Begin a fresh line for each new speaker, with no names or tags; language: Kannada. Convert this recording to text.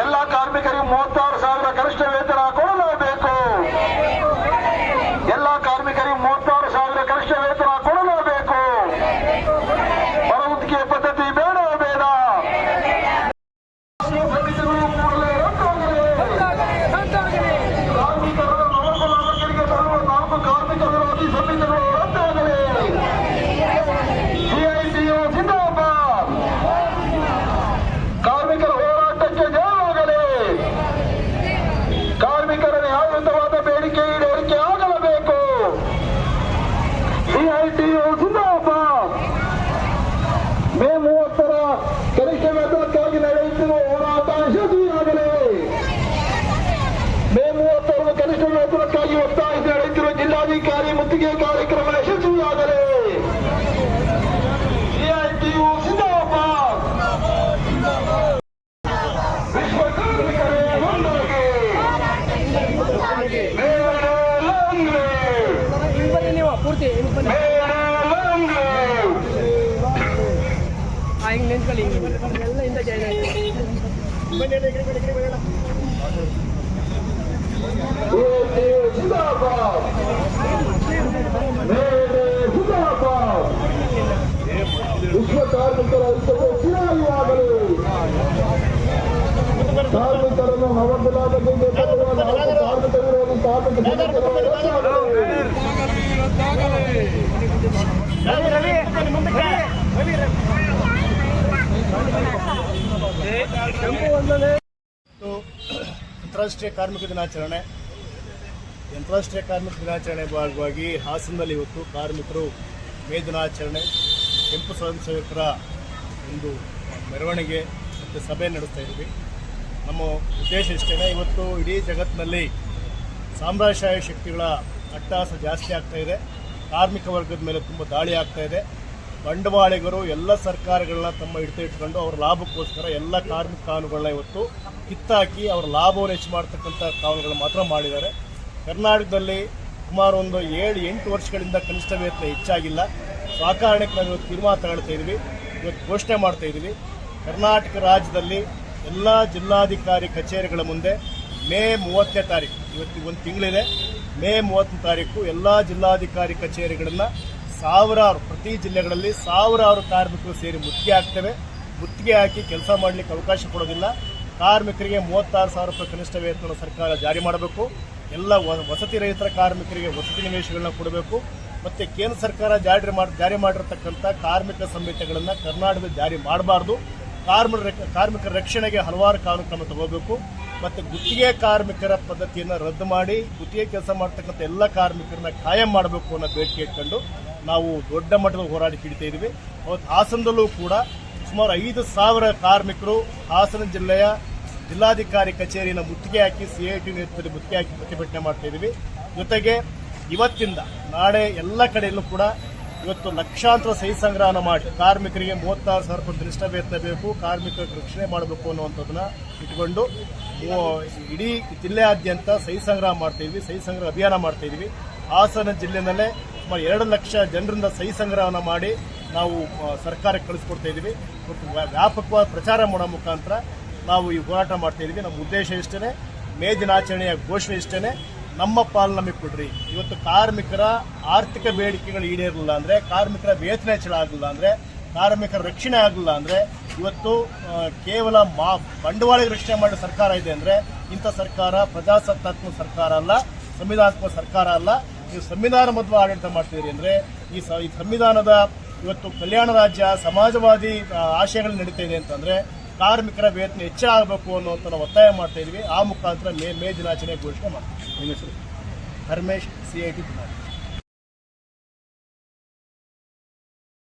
ಎಲ್ಲ ಕಾರ್ಮಿಕರಿಗೆ 36,000 ಕನಿಷ್ಠ ವೇತನ ಕೊಡಲೇಬೇಕು. ಎಲ್ಲ ಕಾರ್ಮಿಕರಿಗೆ 36,000 ಕನಿಷ್ಠ ವೇತನ ಕೊಡಲೇಬೇಕು. ಹೊರಗುತ್ತಿಗೆ ಪದ್ಧತಿ ಬೇಡ ಬೇಡ. ಕಾರ್ಮಿಕ ವಿರೋಧಿ ಸಮಿತಿಗಳು ರದ್ದಾಗಲಿ. ಸಿಐಟಿಯು ಜಿಂದಾಬಾದ್. ಕಾರ್ಮಿಕರ ಹೋರಾಟಕ್ಕೆ ಜಯವಾಗಲಿ. ಕಾರ್ಮಿಕರ ನ್ಯಾಯಯುತವಾದ ಬೇಡಿಕೆ ಈಡೇರಿಕೆ ಆಗಲೇಬೇಕು. ಸಿಐಟಿಯು ಜಿಂದಾಬಾದ್. ಮೇ 30ರ ಕನಿಷ್ಠ ವೇತನಕ್ಕಾಗಿ ನಡೆಯುತ್ತಿರುವ ಹೋರಾಟ ಯಶಸ್ವಿಯಾಗಲಿ. ಮೇ 30ರ ಕನಿಷ್ಠ ವೇತನಕ್ಕಾಗಿ ಒತ್ತಾಯಿಸಿ ನಡೆಯುತ್ತಿರುವ ಜಿಲ್ಲಾಧಿಕಾರಿ ಮುತ್ತಿಗೆ ಕಾರ್ಯಕ್ರಮ ಯಶಸ್ವಿಯಾಗಲಿ. ಸಿಐಟಿಯು ಜಿಂದಾಬಾದ್. ವಿಶ್ವ ಕಾರ್ಮಿಕರೇ ಒಂದಾಗಿ.
ಹಿಂಗೆ ನಿಂತ್ಕೊಳ್ಳಿ ಎಲ್ಲ ಇಂದ ಜಾಯ್ನ್ ಆಯ್ತು.
ವಿಶ್ವ ಕಾರ್ಮಿಕರ ಐಕ್ಯತೆ ಚಿರಾಯುವಾಗಲಿ. ಕಾರ್ಮಿಕರನ್ನು ನವದಿನಾಂಕದಿಂದ ಕಾರ್ಮಿಕ ವಿರೋಧಿ
ಅಂತಾರಾಷ್ಟ್ರೀಯ ಕಾರ್ಮಿಕ ದಿನಾಚರಣೆ. ಅಂತಾರಾಷ್ಟ್ರೀಯ ಕಾರ್ಮಿಕ ದಿನಾಚರಣೆ ಭಾಗವಾಗಿ ಹಾಸನದಲ್ಲಿ ಇವತ್ತು ಕಾರ್ಮಿಕರು ಮೇ ದಿನಾಚರಣೆ ಕೆಂಪು ಸ್ವಯಂ ಸೇವಕರ ಒಂದು ಮೆರವಣಿಗೆ ಮತ್ತು ಸಭೆ ನಡೆಸ್ತಾ ಇದ್ದೀವಿ. ನಮ್ಮ ಉದ್ದೇಶ ಇಷ್ಟೇ, ಇವತ್ತು ಇಡೀ ಜಗತ್ತಿನಲ್ಲಿ ಸಾಮ್ರಾಜ್ಯಶಾಹಿ ಶಕ್ತಿಗಳ ಅಟ್ಟಹಾಸ ಜಾಸ್ತಿ ಆಗ್ತಾ ಇದೆ. ಕಾರ್ಮಿಕ ವರ್ಗದ ಮೇಲೆ ತುಂಬ ದಾಳಿ ಆಗ್ತಾ ಇದೆ. ಬಂಡವಾಳಿಗರು ಎಲ್ಲ ಸರ್ಕಾರಗಳನ್ನ ತಮ್ಮ ಹಿಡಿತ ಇಟ್ಕೊಂಡು ಅವ್ರ ಲಾಭಕ್ಕೋಸ್ಕರ ಎಲ್ಲ ಕಾರ್ಮಿಕ ಕಾನೂನುಗಳನ್ನ ಇವತ್ತು ಕಿತ್ತಾಕಿ ಅವರ ಲಾಭವನ್ನು ಹೆಚ್ಚು ಮಾಡ್ತಕ್ಕಂಥ ಕಾನೂನುಗಳು ಮಾತ್ರ ಮಾಡಿದ್ದಾರೆ. ಕರ್ನಾಟಕದಲ್ಲಿ ಸುಮಾರು ಒಂದು 7-8 ವರ್ಷಗಳಿಂದ ಕನಿಷ್ಠ ವೇತನ ಹೆಚ್ಚಾಗಿಲ್ಲ. ಆ ಕಾರಣಕ್ಕೆ ನಾವು ಇವತ್ತು ತೀರ್ಮಾನ ತಗೊಳ್ತಾ ಇದ್ದೀವಿ, ಇವತ್ತು ಘೋಷಣೆ ಮಾಡ್ತಾ ಇದ್ದೀವಿ. ಕರ್ನಾಟಕ ರಾಜ್ಯದಲ್ಲಿ ಎಲ್ಲ ಜಿಲ್ಲಾಧಿಕಾರಿ ಕಚೇರಿಗಳ ಮುಂದೆ ಮೇ 30ನೇ ತಾರೀಕು, ಇವತ್ತು ಒಂದು ತಿಂಗಳಿದೆ, ಮೇ 30ನೇ ತಾರೀಕು ಎಲ್ಲ ಜಿಲ್ಲಾಧಿಕಾರಿ ಕಚೇರಿಗಳನ್ನು ಸಾವಿರಾರು, ಪ್ರತಿ ಜಿಲ್ಲೆಗಳಲ್ಲಿ ಸಾವಿರಾರು ಕಾರ್ಮಿಕರು ಸೇರಿ ಮುತ್ತಿಗೆ ಹಾಕ್ತೇವೆ. ಮುತ್ತಿಗೆ ಹಾಕಿ ಕೆಲಸ ಮಾಡಲಿಕ್ಕೆ ಅವಕಾಶ ಕೊಡೋದಿಲ್ಲ. ಕಾರ್ಮಿಕರಿಗೆ 36,000 ರೂಪಾಯಿ ಕನಿಷ್ಠ ವೇತನ ಸರ್ಕಾರ ಜಾರಿ ಮಾಡಬೇಕು. ಎಲ್ಲ ವಸತಿ ರಹಿತರ ಕಾರ್ಮಿಕರಿಗೆ ವಸತಿ ನಿವೇಶಗಳನ್ನ ಕೊಡಬೇಕು. ಮತ್ತು ಕೇಂದ್ರ ಸರ್ಕಾರ ಜಾರಿ ಮಾಡಿರತಕ್ಕಂಥ ಕಾರ್ಮಿಕ ಸಂಹಿತೆಗಳನ್ನು ಕರ್ನಾಟಕದಲ್ಲಿ ಜಾರಿ ಮಾಡಬಾರ್ದು. ಕಾರ್ಮಿಕರ ರಕ್ಷಣೆಗೆ ಹಲವಾರು ಕಾನೂನು ಕ್ರಮ ತಗೋಬೇಕು. ಮತ್ತು ಗುತ್ತಿಗೆ ಕಾರ್ಮಿಕರ ಪದ್ಧತಿಯನ್ನು ರದ್ದು ಮಾಡಿ ಗುತ್ತಿಗೆ ಕೆಲಸ ಮಾಡ್ತಕ್ಕಂಥ ಎಲ್ಲ ಕಾರ್ಮಿಕರನ್ನ ಕಾಯಂ ಮಾಡಬೇಕು ಅನ್ನೋ ಬೇಡಿಕೆ ಇಟ್ಕೊಂಡು ನಾವು ದೊಡ್ಡ ಮಟ್ಟದ ಹೋರಾಟ ಹಿಡಿತಾ ಇದ್ದೀವಿ. ಅವತ್ತು ಹಾಸನದಲ್ಲೂ ಕೂಡ ಸುಮಾರು 5,000 ಕಾರ್ಮಿಕರು ಹಾಸನ ಜಿಲ್ಲೆಯ ಜಿಲ್ಲಾಧಿಕಾರಿ ಕಚೇರಿಯನ್ನು ಮುತ್ತಿಗೆ ಹಾಕಿ ಸಿಐಟಿ ನೇತೃತ್ವದಲ್ಲಿ ಮುತ್ತಿಗೆ ಹಾಕಿ ಪ್ರತಿಭಟನೆ ಮಾಡ್ತಾ ಇದ್ದೀವಿ. ಜೊತೆಗೆ ಇವತ್ತಿಂದ ನಾಳೆ ಎಲ್ಲ ಕಡೆಯಲ್ಲೂ ಕೂಡ ಇವತ್ತು ಲಕ್ಷಾಂತರ ಸಹಿ ಸಂಗ್ರಹಣ ಮಾಡಿ ಕಾರ್ಮಿಕರಿಗೆ 36,000 ರೂಪಾಯಿ ಕನಿಷ್ಠ ವೇತನ ಬೇಕು, ಕಾರ್ಮಿಕರ ರಕ್ಷಣೆ ಮಾಡಬೇಕು ಅನ್ನುವಂಥದ್ದನ್ನ ಇಟ್ಕೊಂಡು ಇಡೀ ಜಿಲ್ಲೆಯಾದ್ಯಂತ ಸಹಿ ಸಂಗ್ರಹ ಮಾಡ್ತಾ ಇದ್ವಿ, ಸಹಿ ಸಂಗ್ರಹ ಅಭಿಯಾನ ಮಾಡ್ತಾ ಇದ್ವಿ. ಹಾಸನ ಜಿಲ್ಲೆಯಲ್ಲೇ ಸುಮಾರು 2 ಲಕ್ಷ ಜನರಿಂದ ಸಹಿ ಸಂಗ್ರಹಣ ಮಾಡಿ ನಾವು ಸರ್ಕಾರಕ್ಕೆ ಕಳಿಸ್ಕೊಡ್ತಾ ಇದ್ದೀವಿ. ವ್ಯಾಪಕವಾದ ಪ್ರಚಾರ ಮಾಡೋ ಮುಖಾಂತರ ನಾವು ಈ ಹೋರಾಟ ಮಾಡ್ತಾ ಇದ್ದೀವಿ. ನಮ್ಮ ಉದ್ದೇಶ ಇಷ್ಟೇ, ಮೇ ದಿನಾಚರಣೆಯ ಘೋಷಣೆ ಇಷ್ಟೇ, ನಮ್ಮ ಪಾಲು ನಮಗೆ ಕೊಡ್ರಿ. ಇವತ್ತು ಕಾರ್ಮಿಕರ ಆರ್ಥಿಕ ಬೇಡಿಕೆಗಳು ಈಡೇರಲಿಲ್ಲ ಅಂದರೆ, ಕಾರ್ಮಿಕರ ವೇತನ ಹೆಚ್ಚಳ ಆಗಲಿಲ್ಲ ಅಂದರೆ, ಕಾರ್ಮಿಕರ ರಕ್ಷಣೆ ಆಗಲಿಲ್ಲ ಅಂದರೆ, ಇವತ್ತು ಕೇವಲ ಬಂಡವಾಳ ರಕ್ಷಣೆ ಮಾಡೋ ಸರ್ಕಾರ ಇದೆ ಅಂದರೆ ಇಂಥ ಸರ್ಕಾರ ಪ್ರಜಾಸತ್ತಾತ್ಮಕ ಸರ್ಕಾರ ಅಲ್ಲ, ಸಂವಿಧಾನಾತ್ಮಕ ಸರ್ಕಾರ ಅಲ್ಲ. ನೀವು ಸಂವಿಧಾನಬದ್ಧ ಆಡಳಿತ ಮಾಡ್ತಿದ್ದೀರಿ ಅಂದರೆ ಈ ಸಂವಿಧಾನದ ಇವತ್ತು ಕಲ್ಯಾಣ ರಾಜ್ಯ ಸಮಾಜವಾದಿ ಆಶಯಗಳು ನಡೀತಾ ಇದೆ ಅಂತಂದರೆ ಕಾರ್ಮಿಕರ ವೇತನ ಹೆಚ್ಚಳ ಆಗಬೇಕು ಅನ್ನುವಂಥ ನಾವು ಒತ್ತಾಯ ಮಾಡ್ತಾ ಇದ್ವಿ. ಆ ಮುಖಾಂತರ ಮೇ ದಿನಾಚರಣೆ ಘೋಷಣೆ ಮಾಡ್ತೀವಿ. ನಿಮ್ಮ ಹೆಸರು? ಹರ್ಮೇಶ್, CIT.